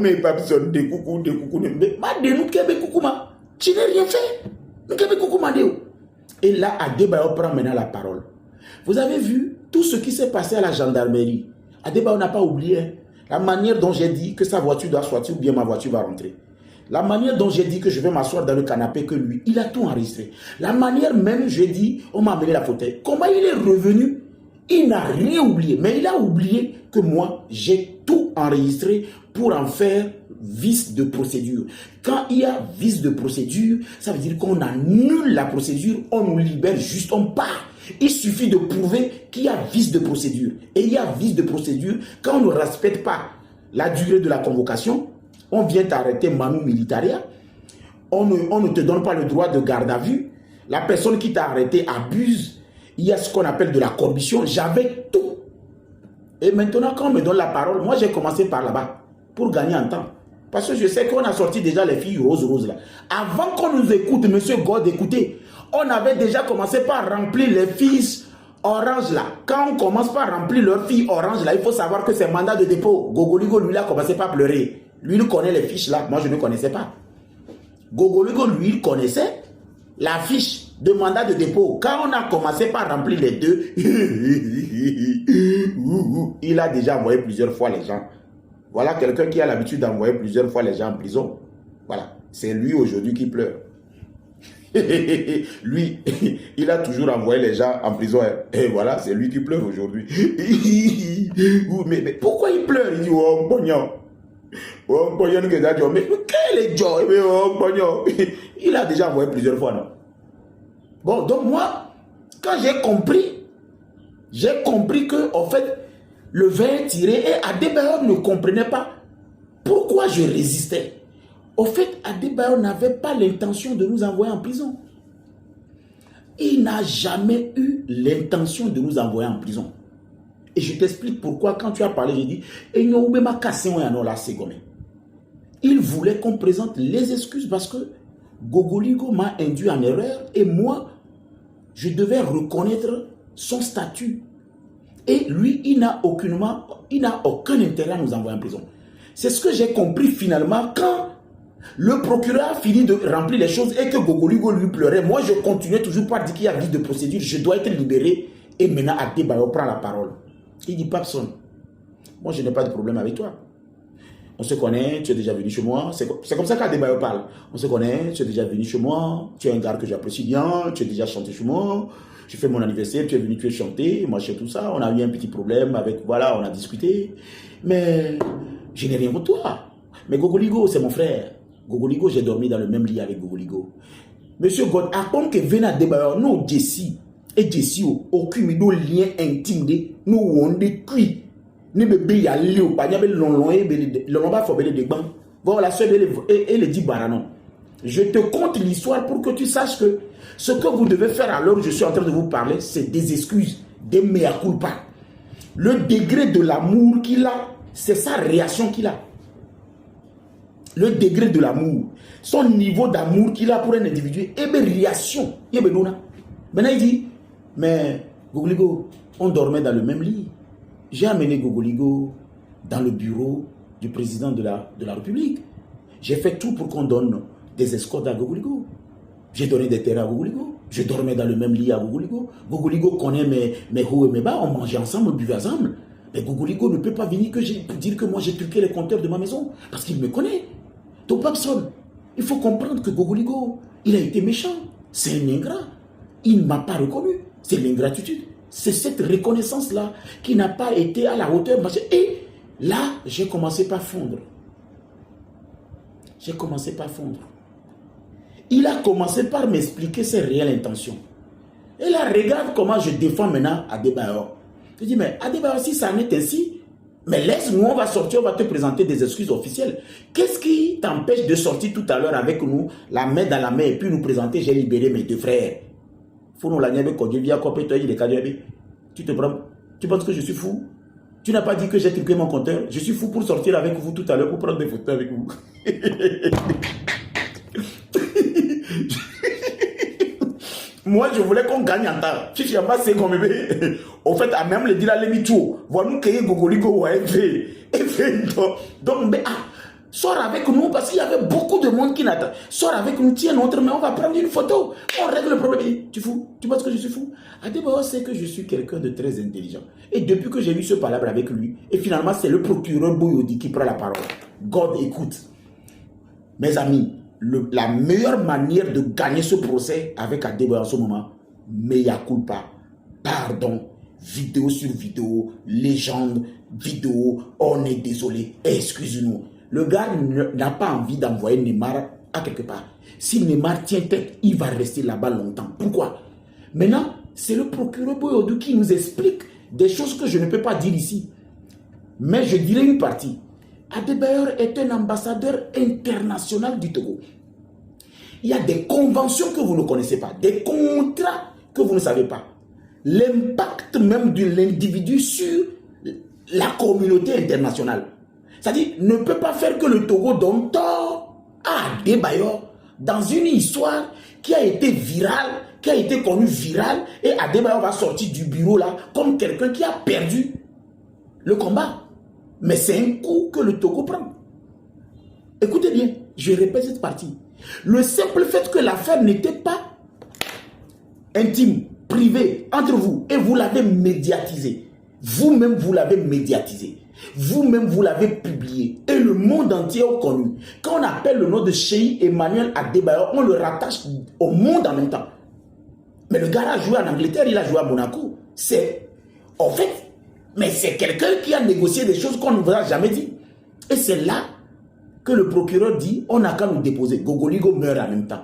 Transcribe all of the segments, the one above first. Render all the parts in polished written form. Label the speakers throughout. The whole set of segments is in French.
Speaker 1: Mais pas besoin de coucou, mais ma de nous kebe coucou ma. Tu n'as rien fait. Nous kebe coucou ma de. Et là, Adebayo prend maintenant la parole. Vous avez vu tout ce qui s'est passé à la gendarmerie. Adebayo n'a pas oublié la manière dont j'ai dit que sa voiture doit sortir ou bien ma voiture va rentrer. La manière dont j'ai dit que je vais m'asseoir dans le canapé que lui, il a tout enregistré. La manière même, j'ai dit, on m'a amené la fauteuil. Comment il est revenu? Il n'a rien oublié. Mais il a oublié que moi, j'ai tout enregistré pour en faire vice de procédure. Quand il y a vice de procédure, ça veut dire qu'on annule la procédure, on nous libère juste, on part. Il suffit de prouver qu'il y a vice de procédure. Et il y a vice de procédure quand on ne respecte pas la durée de la convocation. On vient t'arrêter manu militaria. On ne te donne pas le droit de garde à vue. La personne qui t'a arrêté abuse. Il y a ce qu'on appelle de la corruption. J'avais tout. Et maintenant, quand on me donne la parole, moi j'ai commencé par là-bas pour gagner en temps. Parce que je sais qu'on a sorti déjà les filles roses là. Avant qu'on nous écoute, monsieur God, écoutez, on avait déjà commencé par remplir les fiches orange là. Quand on commence par remplir leurs filles orange là, il faut savoir que c'est mandat de dépôt. Gogoligo, lui, il a commencé par pleurer. Lui, il connaît les fiches là. Moi, je ne connaissais pas. Gogoligo, lui, il connaissait la fiche de mandat de dépôt. Quand on a commencé par remplir les deux, il a déjà envoyé plusieurs fois les gens. Voilà quelqu'un qui a l'habitude d'envoyer plusieurs fois les gens en prison. Voilà. C'est lui aujourd'hui qui pleure. Lui, il a toujours envoyé les gens en prison. Et voilà, c'est lui qui pleure aujourd'hui. mais pourquoi il pleure? Il dit, oh, pognon. Oh, pognon, mais quel est Joe? Oh, pognon. Il a déjà envoyé plusieurs fois, non? Bon, donc moi, quand j'ai compris que, en fait, le vin tiré, et Adebayo ne comprenait pas pourquoi je résistais. Au fait, Adebayo n'avait pas l'intention de nous envoyer en prison. Il n'a jamais eu l'intention de nous envoyer en prison. Et je t'explique pourquoi. Quand tu as parlé, j'ai dit, il voulait qu'on présente les excuses parce que Gogoligo m'a induit en erreur et moi, je devais reconnaître son statut. Et lui, il n'a aucun intérêt à nous envoyer en prison. C'est ce que j'ai compris finalement quand le procureur a fini de remplir les choses et que Gogoligo lui pleurait. Moi, je continuais toujours par dire qu'il y a vice de procédure, je dois être libéré. Et maintenant, Adebayo prend la parole. Il dit, Papson, moi, je n'ai pas de problème avec toi. On se connaît, tu es déjà venu chez moi. C'est comme ça qu'Adebayo parle. On se connaît, tu es déjà venu chez moi. Tu es un gars que j'apprécie bien. Tu es déjà chanté chez moi. J'ai fait mon anniversaire, tu es venu, tu es chanté. Moi, je sais tout ça. On a eu un petit problème avec, voilà, on a discuté. Mais je n'ai rien contre toi. Mais Gogoligo, c'est mon frère. Gogoligo, j'ai dormi dans le même lit avec Gogoligo. Monsieur God, à part que Vena Adebayo, nous, Jessie, et Jessie, aucun lien intime, nous, on est cuits. Ni bébé ya léo pa nyabe lonlon et lonlon ba fobele de ban voilà ce et le dit baranon. Je te conte l'histoire pour que tu saches que ce que vous devez faire alors que je suis en train de vous parler, c'est des excuses, des mea culpa. Le degré de l'amour qu'il a, c'est sa réaction qu'il a. Le degré de l'amour, son niveau d'amour qu'il a pour un individu, et bien réaction. Maintenant il dit, mais Gogoligo, on dormait dans le même lit. J'ai amené Gogoligo dans le bureau du président de la République. J'ai fait tout pour qu'on donne des escortes à Gogoligo. J'ai donné des terrains à Gogoligo. Je dormais dans le même lit à Gogoligo. Gogoligo connaît mes hauts et mes bas. On mangeait ensemble, on buvait ensemble. Mais Gogoligo ne peut pas venir pour dire que moi j'ai truqué les compteurs de ma maison. Parce qu'il me connaît. Donc Papson, il faut comprendre que Gogoligo, il a été méchant. C'est un ingrat. Il ne m'a pas reconnu. C'est l'ingratitude. C'est cette reconnaissance-là qui n'a pas été à la hauteur. Et là, j'ai commencé par fondre. J'ai commencé par fondre. Il a commencé par m'expliquer ses réelles intentions. Et là, regarde comment je défends maintenant Adebayo. Je dis, mais Adebayo, si ça en est ainsi, mais laisse-nous, on va sortir, on va te présenter des excuses officielles. Qu'est-ce qui t'empêche de sortir tout à l'heure avec nous, la main dans la main, et puis nous présenter, j'ai libéré mes deux frères. Tu te prends, tu penses que je suis fou? Tu n'as pas dit que j'ai truqué mon compteur? Je suis fou pour sortir avec vous tout à l'heure pour prendre des photos avec vous. Moi, je voulais qu'on gagne en temps. Si je n'ai pas comme bébé, au fait, à même le dire à l'émission, voilà nous qu'il y a Gogoligo ou AFV. Donc, Sors avec nous parce qu'il y avait beaucoup de monde qui n'attend. Sors avec nous, tiens notre main, on va prendre une photo. On règle le problème. Tu fous? Tu penses que je suis fou? Adebayor sait que je suis quelqu'un de très intelligent. Et depuis que j'ai eu ce palabre avec lui, et finalement c'est le procureur Bouyodi qui prend la parole. God écoute. Mes amis, la meilleure manière de gagner ce procès avec Adebayor en ce moment, mea culpa, pardon, vidéo sur vidéo, légende, vidéo, on est désolé, excusez-nous. Le gars n'a pas envie d'envoyer Neymar à quelque part. Si Neymar tient tête, il va rester là-bas longtemps. Pourquoi? Maintenant, c'est le procureur Bouyodi qui nous explique des choses que je ne peux pas dire ici. Mais je dirais une partie. Adebayor est un ambassadeur international du Togo. Il y a des conventions que vous ne connaissez pas, des contrats que vous ne savez pas. L'impact même de l'individu sur la communauté internationale. C'est-à-dire, ne peut pas faire que le Togo donne tort à Adebayor dans une histoire qui a été virale, qui a été connue virale, et Adebayor va sortir du bureau là comme quelqu'un qui a perdu le combat. Mais c'est un coup que le Togo prend. Écoutez bien, je répète cette partie. Le simple fait que l'affaire n'était pas intime, privée, entre vous, et vous l'avez médiatisé. Vous-même, vous l'avez médiatisé. Vous-même, vous l'avez publié. Et le monde entier a connu. Quand on appelle le nom de Cheikh Emmanuel Adebayor, on le rattache au monde en même temps. Mais le gars a joué en Angleterre, il a joué à Monaco. C'est, en fait, mais c'est quelqu'un qui a négocié des choses qu'on ne vous a jamais dit. Et c'est là que le procureur dit, on n'a qu'à nous déposer. Gogoligo meurt en même temps.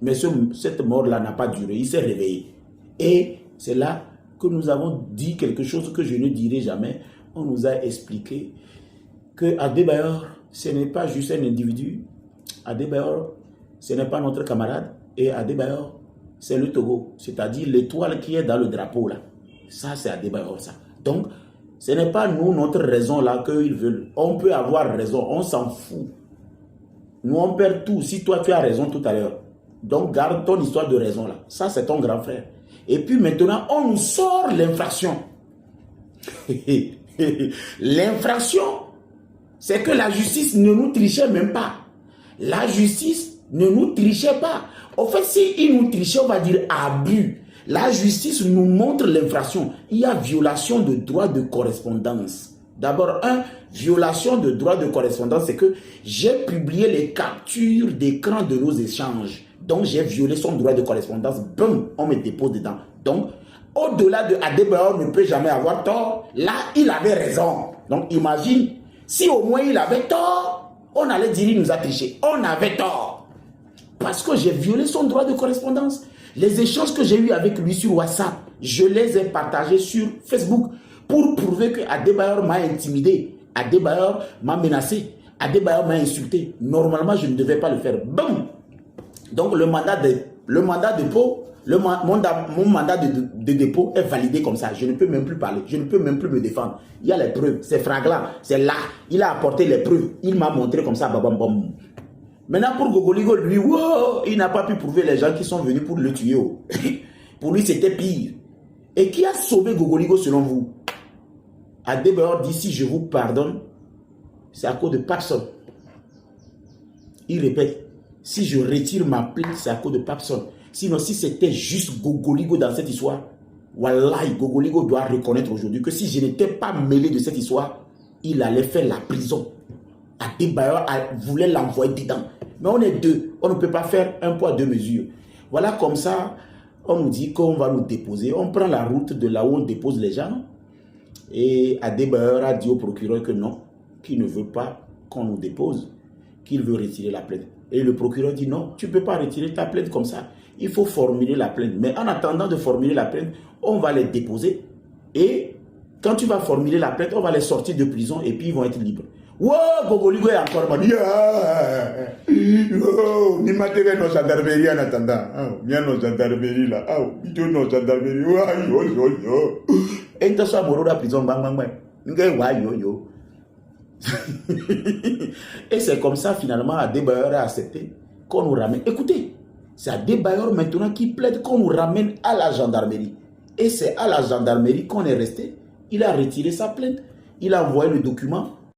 Speaker 1: Mais cette mort-là n'a pas duré, il s'est réveillé. Et c'est là que nous avons dit quelque chose que je ne dirai jamais. On nous a expliqué que Adebayor, ce n'est pas juste un individu. Adebayor, ce n'est pas notre camarade. Et Adebayor, c'est le Togo. C'est-à-dire l'étoile qui est dans le drapeau là. Ça, c'est Adebayor, ça. Donc, ce n'est pas nous, notre raison là qu'ils veulent. On peut avoir raison, on s'en fout. Nous, on perd tout. Si toi, tu as raison tout à l'heure. Donc, garde ton histoire de raison là. Ça, c'est ton grand frère. Et puis maintenant, on nous sort l'infraction. L'infraction, c'est que la justice ne nous trichait même pas. La justice ne nous trichait pas. En fait, s'il nous trichait, on va dire abus. La justice nous montre l'infraction. Il y a violation de droit de correspondance. D'abord, violation de droit de correspondance, c'est que j'ai publié les captures d'écran de nos échanges. Donc, j'ai violé son droit de correspondance. Boum, on me dépose dedans. Donc, au-delà de Adebayor ne peut jamais avoir tort. Là, il avait raison. Donc, imagine, si au moins il avait tort, on allait dire il nous a triché. On avait tort. Parce que j'ai violé son droit de correspondance. Les échanges que j'ai eus avec lui sur WhatsApp, je les ai partagés sur Facebook pour prouver que Adebayor m'a intimidé. Adebayor m'a menacé. Adebayor m'a insulté. Normalement, je ne devais pas le faire. Boum! Donc, mon mandat de dépôt est validé comme ça. Je ne peux même plus parler. Je ne peux même plus me défendre. Il y a les preuves. C'est flagranc. C'est là. Il a apporté les preuves. Il m'a montré comme ça. Bam, bam. Maintenant, pour Gogoligo, lui, wow, il n'a pas pu prouver les gens qui sont venus pour le tuer. Pour lui, c'était pire. Et qui a sauvé Gogoligo selon vous? Adebayor dit, si je vous pardonne, c'est à cause de Papson. Il répète, si je retire ma plainte, c'est à cause de Papson. Sinon, si c'était juste Gogoligo dans cette histoire, wallahi, Gogoligo doit reconnaître aujourd'hui que si je n'étais pas mêlé de cette histoire, il allait faire la prison. Adebayor voulait l'envoyer dedans. Mais on est deux. On ne peut pas faire un poids, deux mesures. Voilà, comme ça, on nous dit qu'on va nous déposer. On prend la route de là où on dépose les gens. Et Adebayor a dit au procureur que non, qu'il ne veut pas qu'on nous dépose, qu'il veut retirer la plainte. Et le procureur dit non, tu ne peux pas retirer ta plainte comme ça. Il faut formuler la plainte. Mais en attendant de formuler la plainte, on va les déposer. Et quand tu vas formuler la plainte, on va les sortir de prison et puis ils vont être libres. Wow, Gogoligo est encore mal. Ni matériel nos gendarmerie en attendant. Bien nos gendarmerie là. Bidon nos gendarmerie. Et tu sois mort à prison, bang bang bang. Et c'est comme ça finalement Adebayor a accepté qu'on nous ramène. Écoutez, c'est Adebayor maintenant qui plaide qu'on nous ramène à la gendarmerie. Et c'est à la gendarmerie qu'on est resté. Il a retiré sa plainte. Il a envoyé le document